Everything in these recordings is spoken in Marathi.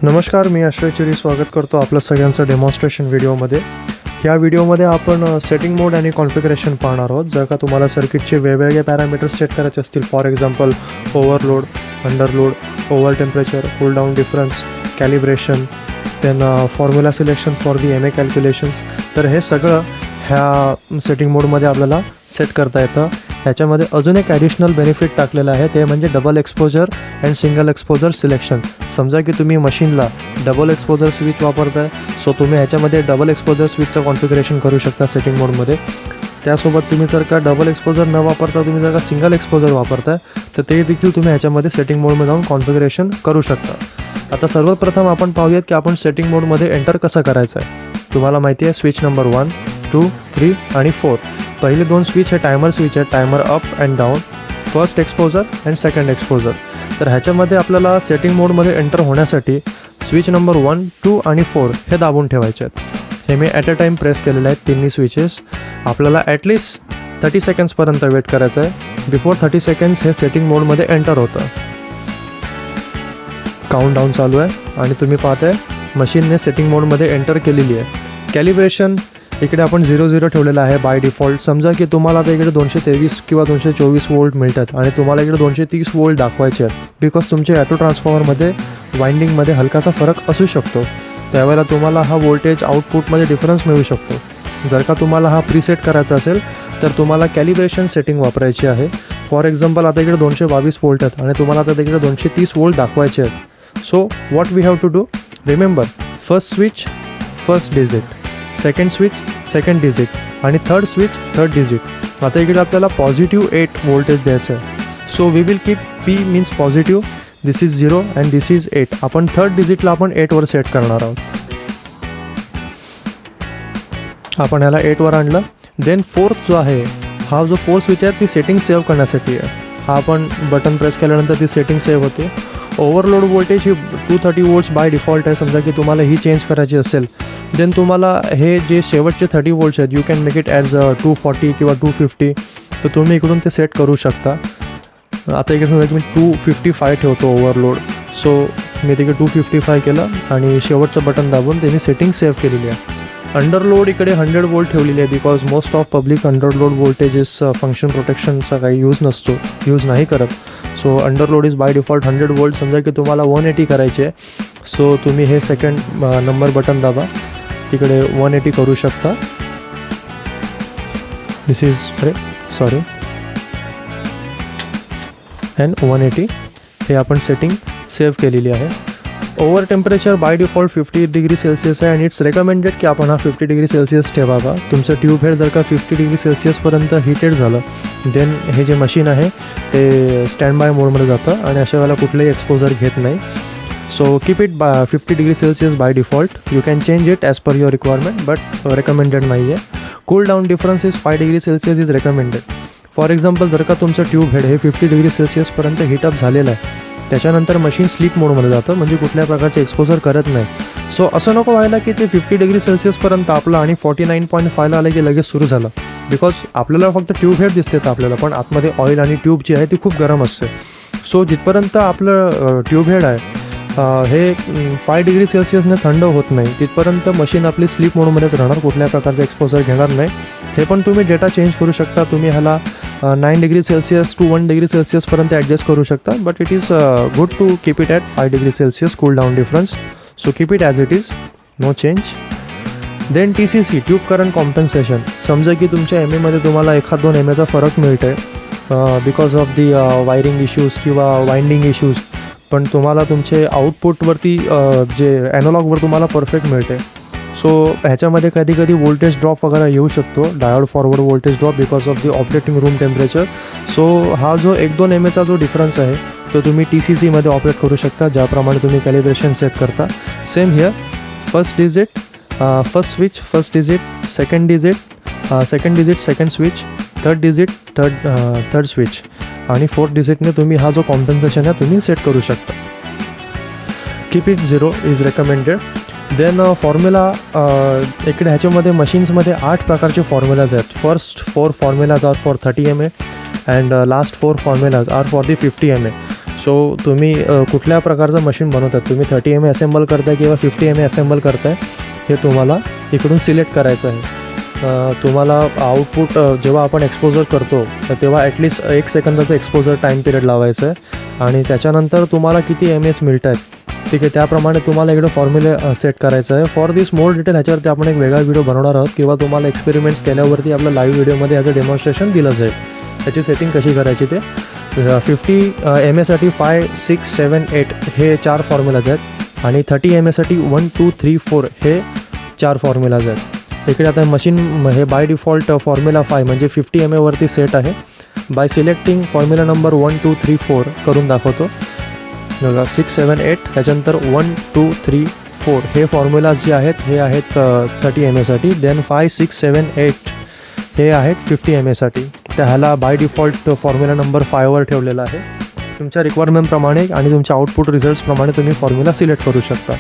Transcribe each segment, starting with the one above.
नमस्कार, मी आश्रय चिरी स्वागत करतो आपलं सगळ्यांचं डेमॉन्स्ट्रेशन व्हिडिओमध्ये. या व्हिडिओमध्ये आपण सेटिंग मोड आणि कॉन्फिगरेशन पाहणार आहोत. जर का तुम्हाला सर्किटचे वेगवेगळे पॅरामीटर्स सेट करायचे असतील, for example overload, underload, over temperature, cool down difference, calibration, then formula selection for the M A calculations, तर हे सगळं ह्या सेटिंग मोडमध्ये आपल्याला सेट करता येतं. ह्याच्यामध्ये अजून एक ॲडिशनल बेनिफिट टाकलेलं आहे, ते म्हणजे double exposure and single exposure selection. समजा की तुम्ही मशीनला डबल एक्सपोजर स्विच वापरताय, सो तुम्ही ह्याच्यामध्ये डबल एक्सपोजर स्विचचं कॉन्फिगरेशन करू शकता सेटिंग मोडमध्ये. त्यासोबत तुम्ही जर का डबल एक्सपोजर न वापरता तुम्ही जर का सिंगल एक्सपोजर वापरताय, तर ते देखील तुम्ही ह्याच्यामध्ये सेटिंग मोडमध्ये जाऊन कॉन्फिगरेशन करू शकता. आता सर्वप्रथम आपण पाहूयात की आपण सेटिंग मोडमध्ये एंटर कसं करायचं आहे. तुम्हाला माहिती आहे स्विच नंबर 1, 2, 3 आणि 4. पहिले दोन स्विच हे टायमर स्विच आहे, timer up and down, first exposure and second exposure. तर ह्याच्यामध्ये आपल्याला सेटिंग मोडमध्ये एंटर होण्यासाठी स्विच नंबर 1, 2 आणि 4 हे दाबून ठेवायचे आहेत. हे मी ॲट अ टाईम प्रेस केलेले आहेत तिन्ही स्विचेस. आपल्याला ॲटलिस्ट 30 सेकंड्सपर्यंत वेट करायचं आहे. बिफोर 30 सेकंड्स हे सेटिंग मोडमध्ये एंटर होतं. काउंट डाऊन चालू आहे आणि तुम्ही पाहताय मशीनने सेटिंग मोडमध्ये एंटर केलेली आहे. कॅलिब्रेशन इकडे आपण 0-0 ठेवलेलं आहे बाय डिफॉल्ट. समजा की तुम्हाला आता इकडे 223 किंवा 224 वोल्ट मिळतात आणि तुम्हाला इकडे 230 वोल्ट दाखवायचे आहेत, बिकॉज तुमच्या ॲटो ट्रान्सफॉर्मरमध्ये वाइंडिंगमध्ये हलकासा फरक असू शकतो. त्यावेळेला तुम्हाला हा वोल्टेज आउटपुटमध्ये डिफरन्स मिळू शकतो. जर का तुम्हाला हा प्रीसेट करायचा असेल तर तुम्हाला कॅलिब्रेशन सेटिंग वापरायची आहे. फॉर एक्झाम्पल आता इकडे 222 वोल्ट आहेत आणि तुम्हाला आता इकडे 230 वोल्ट दाखवायचे आहेत. So what we have to do, remember, first switch first digit, second switch second digit आणि थर्ड स्विच थर्ड डिजिट. आता इकडे आपल्याला पॉझिटिव्ह 8 वोल्टेज द्यायचं आहे. So we will keep P means positive, this is 0 and this is 8. आपण थर्ड डिजिटला आपण 8वर सेट करणार आहोत. आपण ह्याला 8वर आणलं. देन फोर्थ जो आहे, हा जो फोर्थ स्विच आहे ती सेटिंग सेव्ह करण्यासाठी आहे. हा आपण बटन प्रेस केल्यानंतर ती सेटिंग सेव्ह होते. Overload voltage he 230 volts by default आहे. समजा की तुम्हाला ही चेंज करायची असेल, देन तुम्हाला हे जे शेवटचे 30 वोल्ट्स आहेत, you can make it as 240 किंवा 250. तर तुम्ही इकडून ते सेट करू शकता. आता इकडे समजा की मी 255 ठेवतो ओव्हरलोड. सो मी तिकडे 255 केलं आणि शेवटचं बटन दाबून त्यांनी सेटिंग सेव्ह केलेली आहे. अंडरलोड इकडे 100 वोल्ट ठेवलेली आहे, because most of public underload voltages function प्रोटेक्शनचा काही यूज नाही करत. So underload is by default 100 volt. समजा की तुम्हाला 180 करायचे आहे, सो तुम्ही हे सेकंड नंबर बटन दाबा, तिकडे 180 करू शकता. दिस इज अँड 180 हे आपण सेटिंग सेव्ह केलेली आहे. Over temperature by default 50 degree Celsius आहे आणि इट्स रेकमेंडेड की आपण हा 50 डिग्री सेल्सिअस ठेवावा. तुमचं ट्यूब हेड जर का 50 डिग्री सेल्सिअसपर्यंत हिटेड झालं, देन हे जे मशीन आहे ते स्टँड बाय मोडमध्ये जातं आणि अशा वेळेला कुठलंही एक्सपोजर घेत नाही. So keep it 50 degree Celsius by default. You can change it as per your requirement, but recommended नाही आहे. Cool down difference is 5 degree Celsius is recommended. For example जर का तुमचं ट्यूब हेड हे 50 डिग्री सेल्सिअसपर्यंत हिटअप झालेलं आहे, त्याच्यानंतर मशीन स्लीप मोडमध्ये जातं, म्हणजे कुठल्या प्रकारचे एक्सपोजर करत नाही. सो असं नको व्हायला की ते 50 डिग्री सेल्सिअसपर्यंत आपलं आणि 49.5ला आलं की लगेच सुरू झालं, बिकॉज आपल्याला फक्त ट्यूब हेड दिसते आपल्याला, पण आतमध्ये ऑइल आणि ट्यूब जी आहे ती खूप गरम असते. सो जिथपर्यंत आपलं ट्यूब हेड आहे हे 5 डिग्री सेल्सिअसने थंड होत नाही, तिथपर्यंत मशीन आपली स्लीप मोडमध्येच राहणार, कुठल्या प्रकारचं एक्सपोजर घेणार नाही. हे पण तुम्ही डेटा चेंज करू शकता. तुम्ही ह्याला 9 डिग्री सेल्सिअस टू 1 डिग्री सेल्सिअसपर्यंत ॲडजस्ट करू शकता, but it is good to keep it at 5 degree Celsius cool down difference. So keep it as it is, no change. Then TCC, tube current compensation. समजा की तुमच्या MA तुम्हाला 1-2 MAचा फरक मिळतो आहे because of the wiring issues किंवा वाइंडिंग इश्यूज, पण तुम्हाला तुमचे आउटपुटवरती जे ॲनॉलॉगवर तुम्हाला परफेक्ट मिळते. सो ह्याच्यामध्ये कधी कधी वोल्टेज ड्रॉप वगैरे येऊ शकतो, diode forward voltage drop because of the operating room temperature. So हा जो 1-2 MAचा जो डिफरन्स आहे तो तुम्ही TCCमध्ये ऑपरेट करू शकता, ज्याप्रमाणे तुम्ही कॅलिब्रेशन सेट करता. Same here, first digit first switch first digit, second digit second switch, third digit third switch आणि फोर्थ डिजिटने तुम्ही हा जो कॉम्पन्सेशन आहे तुम्ही सेट करू शकता. Keep it 0 is recommended. Then formula, इकडे ह्याच्यामध्ये मशीन्समध्ये 8 प्रकारचे फॉर्म्युलाज आहेत. First 4 formulas are for 30 MA and last 4 formulas are for the 50 MA. So तुम्ही कुठल्या प्रकारचं मशीन बनवतात, तुम्ही 30 mm असेंबल करताय किंवा 50 mm असेंबल करताय, हे तुम्हाला इकडून सिलेक्ट करायचं आहे. तुम्हाला आउटपुट जेव्हा आपण एक्सपोजर करतो तर तेव्हा ॲटलिस्ट 1 सेकंदाचं एक्सपोजर टाईम पिरियड लावायचं आहे आणि त्याच्यानंतर तुम्हाला किती MS मिळत आहेत, ठीक आहे, त्याप्रमाणे तुम्हाला इकडं फॉर्म्युला सेट करायचं आहे. फॉर दिस मोर डिटेल ह्याच्यावरती आपण एक वेगळा व्हिडिओ बनवणार आहोत किंवा तुम्हाला एक्सपेरिमेंट्स केल्यावरती आपलं लाईव्ह व्हिडिओमध्ये ॲज अ डेमॉन्स्ट्रेशन दिलं जाईल त्याची सेटिंग कशी करायची ते. 50 MS साठी 5, 6, 7, 8 हे 4 फॉर्म्युलाज आहेत आणि 30 MS साठी 1, 2, 3, 4 हे 4 फॉर्म्युलाज आहेत. इकडे आता मशीन हे बाय डिफॉल्ट फॉर्म्युला 5 म्हणजे 50 mm वरती सेट आहे. बाय सिलेक्टिंग फॉर्म्युला नंबर 1, 2, 3, 4 करून दाखवतो. 6, 7, 8 त्याच्यानंतर 1, 2, 3, 4 हे फॉर्म्युलाज जे आहेत हे आहेत 30 MS साठी. देन 5, 6, 7, 8 हे आहेत 50 MS साठी. त्या ह्याला बाय डिफॉल्ट फॉर्म्युला नंबर 5वर ठेवलेला आहे. तुमच्या रिक्वायरमेंटप्रमाणे आणि तुमच्या आउटपुट रिझल्ट्सप्रमाणे तुम्ही फॉर्म्युला सिलेक्ट करू शकता.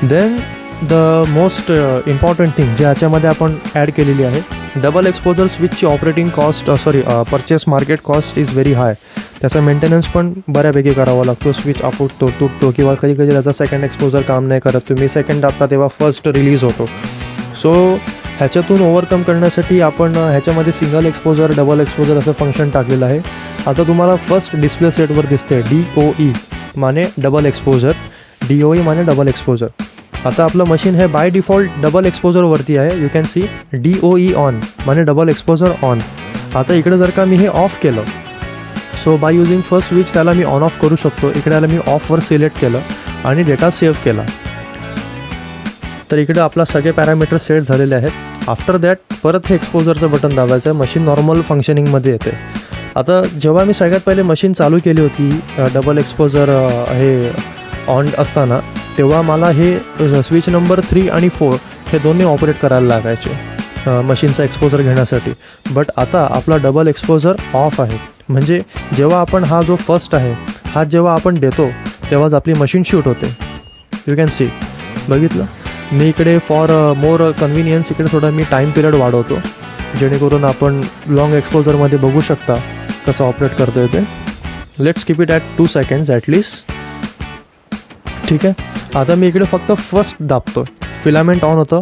Then the most important thing जे ह्याच्यामध्ये आपण ॲड केलेली आहे, डबल एक्सपोजर स्विचची operating cost purchase market cost is very high. त्याचा मेंटेनन्स पण बऱ्यापैकी करावा लागतो. स्विच आपटतो, तुटतो किंवा कधी कधी त्याचा सेकंड एक्सपोजर काम नाही करत, तुम्ही सेकंड दाबता तेव्हा फर्स्ट रिलीज होतो. सो ह्याच्यातून ओव्हरकम करण्यासाठी आपण ह्याच्यामध्ये सिंगल एक्सपोजर, डबल एक्सपोजर असं फंक्शन टाकलेलं आहे. आता तुम्हाला फर्स्ट डिस्प्ले सेटवर दिसते DOE Mane double exposure, DOE Mane double exposure. आता आपलं मशीन हे बाय डिफॉल्ट डबल एक्सपोजरवरती आहे. You can see DOE on Mane double exposure on. आता इकडे जर का मी हे ऑफ केलं, so by using first switch त्याला मी ऑन ऑफ करू शकतो. इकडे आला मी ऑफवर सिलेक्ट केलं आणि डेटा सेव्ह केला. तर इकडे आपला सगळे पॅरामीटर सेट झालेले आहेत. आफ्टर दॅट परत हे एक्सपोजरचं बटन दाबायचं आहे, मशीन नॉर्मल फंक्शनिंगमध्ये येते. आता जेव्हा मी सगळ्यात पहिले मशीन चालू केली होती डबल एक्सपोजर हे ऑन असताना, तेव्हा मला हे स्विच नंबर 3 आणि 4 हे दोन्ही ऑपरेट करायला लागायचे मशीनचा एक्सपोजर घेण्यासाठी. बट आता आपला डबल एक्सपोजर ऑफ आहे. म्हणजे जेव्हा आपण हा जो फर्स्ट आहे हा जेव्हा आपण देतो तेव्हाच आपली मशीन शूट होते. यू कॅन सी, बघितलं. मी इकडे फॉर मोर कन्व्हिनियन्स इकडे थोडा मी टाईम पिरियड वाढवतो जेणेकरून आपण लॉंग एक्सपोजरमध्ये बघू शकता कसं ऑपरेट करतो येते. Let's keep it at 2 seconds at least. ठीक आहे. आता मी इकडे फक्त फर्स्ट दाबतो, फिलामेंट ऑन होतं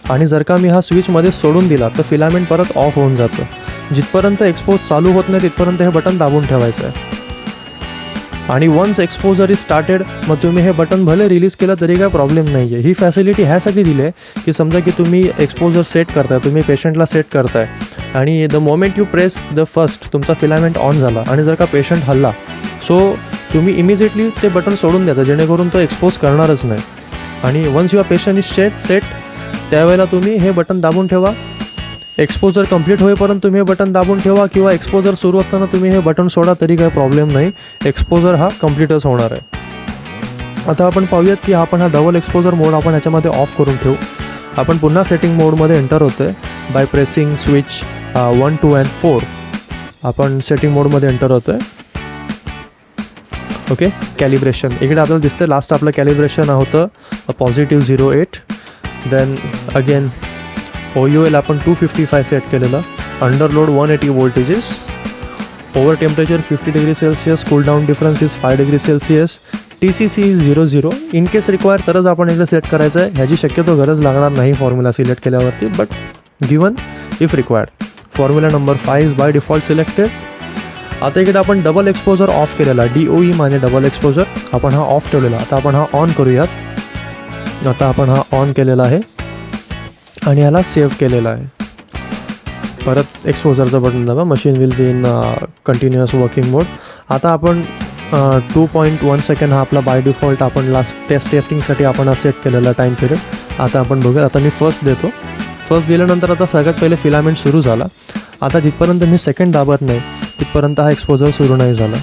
आणि जर का मी हा स्विचमध्ये सोडून दिला तर फिलामेंट परत ऑफ होऊन जातं. जिथपर्यंत एक्सपोज चालू होत नाही तिथपर्यंत हे बटन दाबून ठेवायचं आहे. आणि वन्स एक्सपोजर इज स्टार्टेड मग तुम्ही हे बटन भले रिलीज केलं तरी काय प्रॉब्लेम नाही आहे. ही फॅसिलिटी ह्यासाठी दिली आहे की समजा की तुम्ही एक्सपोजर सेट करताय, तुम्ही पेशंटला सेट करताय आणि the moment you press the first तुमचा फिलामेंट ऑन झाला आणि जर का पेशंट हल्ला, सो तुम्ही इमिजिएटली ते बटन सोडून द्यायचं जेणेकरून तो एक्सपोज करणारच नाही. आणि once your patient is set त्यावेळेला तुम्ही हे बटन दाबून ठेवा. एक्सपोजर कंप्लीट होईपर्यंत तुम्ही हे बटन दाबून ठेवा किंवा एक्सपोजर सुरू असताना तुम्ही हे बटन सोडा तरी काही प्रॉब्लेम नाही. एक्सपोजर हा कंप्लीटच होणार आहे. आता आपण पाहूयात की आपण हा डबल एक्सपोजर मोड आपण ह्याच्यामध्ये ऑफ करून ठेवू. आपण पुन्हा सेटिंग मोडमध्ये एंटर होतो आहे. बाय प्रेसिंग स्विच 1, 2 and 4 आपण सेटिंग मोडमध्ये एंटर होतो आहे. ओके. कॅलिब्रेशन इकडे आपल्याला दिसतं. लास्ट आपलं कॅलिब्रेशन होतं +0.8. देन अगेन OUL आपण 255 सेट केलेलं. Underload 180 voltages. Over temperature 50 degree Celsius. Cool down difference is 5 degree Celsius. TCC is 0, in case require तरच आपण इकडे सेट करायचं आहे. ह्याची शक्यतो गरज लागणार नाही फॉर्म्युला सिलेक्ट केल्यावरती, but given if required. Formula number 5 is by default selected. आता इकडे आपण डबल एक्सपोजर ऑफ केलेला, DOE माने डबल एक्सपोजर आपण हा ऑफ ठेवलेला. आता आपण हा ऑन करूयात. आता आपण हा ऑन केलेला आहे आणि याला सेव्ह केलेला आहे. परत एक्सपोजरचं बटन दाबा. Machine will be in continuous working mode. आता आपण 2.1 सेकंड हा आपला बाय डिफॉल्ट आपण लास्ट टेस्टिंगसाठी आपण हा सेट केलेला टाईम पिरियड. आता आपण बघूया. आता मी फर्स्ट देतो. फर्स्ट दिल्यानंतर आता सगळ्यात पहिले फिलामेंट सुरू झाला. आता जिथपर्यंत मी सेकंड दाबत नाही तिथपर्यंत हा एक्सपोजर सुरू नाही झाला.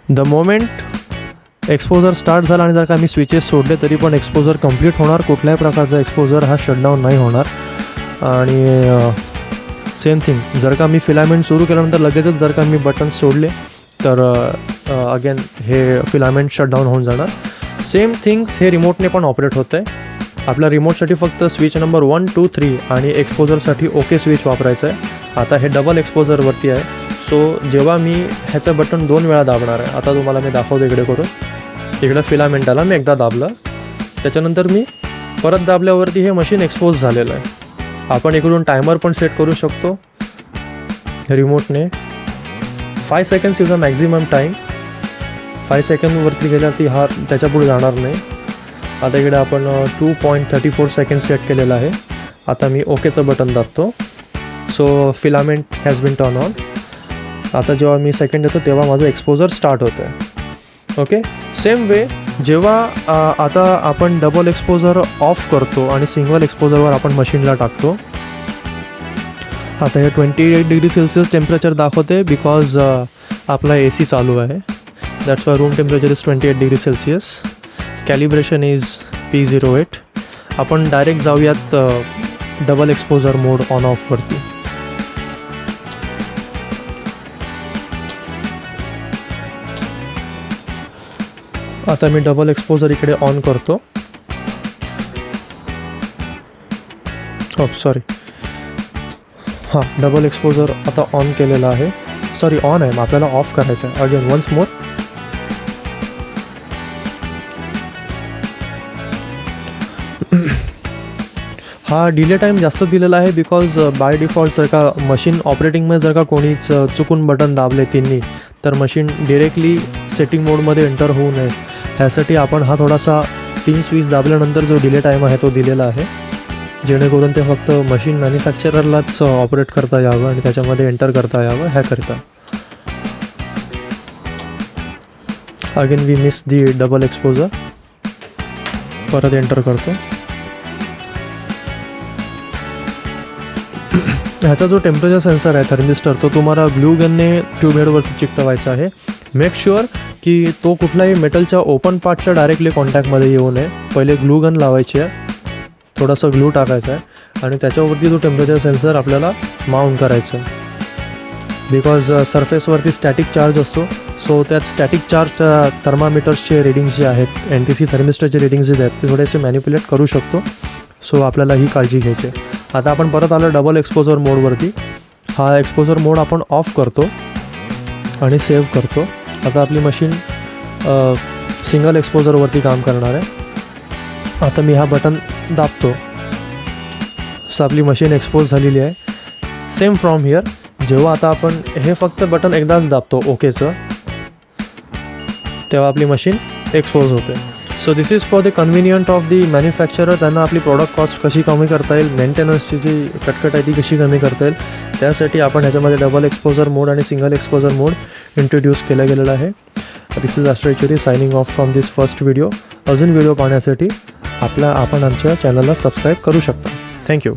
द मोमेंट एक्सपोजर स्टार्ट झाला आणि जर का मी स्विचेस सोडले तरी पण एक्सपोजर कंप्लीट होणार. कुठल्याही प्रकारचा एक्सपोजर हा शटडाऊन नाही होणार. आणि सेम थिंग जर का मी फिलामेंट सुरू केल्यानंतर लगेचच जर का मी बटन सोडले तर अगेन हे फिलामेंट शटडाऊन होऊन जाणार. सेम थिंग्स हे रिमोटने पण ऑपरेट होतं आहे. आपल्या रिमोटसाठी फक्त स्विच नंबर 1, 2, 3 आणि एक्सपोजरसाठी ओके स्विच वापरायचं आहे. आता हे डबल एक्सपोजरवरती आहे. सो जेव्हा मी ह्याचं बटन 2 वेळा दाबणार आहे, आता तुम्हाला मी दाखवतो इकडे करून. इकडं फिलामेंटाला मी एकदा दाबलं, त्याच्यानंतर मी परत दाबल्यावरती हे मशीन एक्सपोज झालेलं आहे. आपण इकडून टायमर पण सेट करू शकतो रिमोटने. 5 seconds is a maximum time. 5 सेकंडवरती गेल्यावरती हा त्याच्यापुढे जाणार नाही. आता इकडे आपण 2.34 सेकंड सेट केलेलं आहे. आता मी ओकेचं बटन दाबतो. So filament has been turn on. आता जेव्हा मी सेकंड येतो तेव्हा माझं एक्सपोजर स्टार्ट होतं आहे. ओके, सेम वे जेव्हा आता आपण डबल एक्सपोजर ऑफ करतो आणि सिंगल एक्सपोजरवर आपण मशीनला टाकतो. आता हे 28 डिग्री सेल्सिअस टेम्परेचर दाखवते बिकॉज आपला AC चालू आहे. That's why room temperature is 28 degree Celsius. Calibration is P08. आपण डायरेक्ट जाऊयात डबल एक्सपोजर मोड ऑन ऑफवरती. आता मी डबल एक्सपोजर इकडे ऑन करतो. सॉरी, हां, डबल एक्सपोजर आता ऑन केलेला आहे. सॉरी, ऑन आहे, मग आपल्याला ऑफ करायचं आहे. Again once more. हा डिले टाईम जास्त दिलेला आहे बिकॉज बाय डिफॉल्ट जर का मशीन ऑपरेटिंगमध्ये जर का कोणीच चुकून बटन दाबले तिन्ही, तर मशीन डिरेक्टली सेटिंग मोडमध्ये एंटर होऊ नये ह्यासाठी आपण हा थोडासा 3 स्विच दाबल्यानंतर जो डिले टाईम आहे तो दिलेला आहे, जेणेकरून ते फक्त मशीन मॅन्युफॅक्चररलाच ऑपरेट करता यावं आणि त्याच्यामध्ये एंटर करता यावं ह्याकरिता. Again we miss the double exposure. परत एंटर करतो. ह्याचा जो टेम्परेचर सेन्सर आहे थर्मिस्टर, तो तुम्हाला ग्लू गनने ट्यूबहेडवरती चिकटवायचा आहे. मेक शुअर की तो कुठल्याही मेटलच्या ओपन पार्टच्या डायरेक्टली कॉन्टॅक्टमध्ये येऊ नये. पहिले ग्लू गन लावायची आहे, थोडासा ग्लू टाकायचा आहे आणि त्याच्यावरती जो टेम्परेचर सेन्सर आपल्याला माउंट करायचं आहे. बिकॉज सरफेसवरती स्टॅटिक चार्ज असतो. सो त्यात स्टॅटिक चार्ज थर्मामीटर्सचे रिडिंग्स जे आहेत, NTC थर्मिस्टरचे रिडिंग्स जे आहेत ते थोडेसे मॅनिप्युलेट करू शकतो. सो आपल्याला ही काळजी घ्यायची आहे. आता आपण परत आलो डबल एक्सपोजर मोडवरती. हा एक्सपोजर मोड आपण ऑफ करतो आणि सेव्ह करतो. आता आपली मशीन सिंगल एक्सपोजरवरती काम करणार आहे. आता मी हा बटन दाबतो. सो आपली मशीन एक्सपोज झालेली आहे. सेम फ्रॉम हिअर, जेव्हा आता आपण हे फक्त बटन एकदाच दाबतो ओकेचं, तेव्हा आपली मशीन एक्सपोज होते. So this is for the convenient of the manufacturer. त्यांना आपली प्रॉडक्ट कॉस्ट कशी कमी करता येईल, मेंटेनन्सची जी कटकट आहे ती कशी कमी करता येईल, त्यासाठी आपण ह्याच्यामध्ये डबल एक्सपोजर मोड आणि सिंगल एक्सपोजर मोड इंट्रोड्यूस केला गेलेला आहे. This is Astro Yechury signing off from this first video. अजून व्हिडिओ पाहण्यासाठी आपण आमच्या चॅनलला सबस्क्राईब करू शकता. थँक्यू.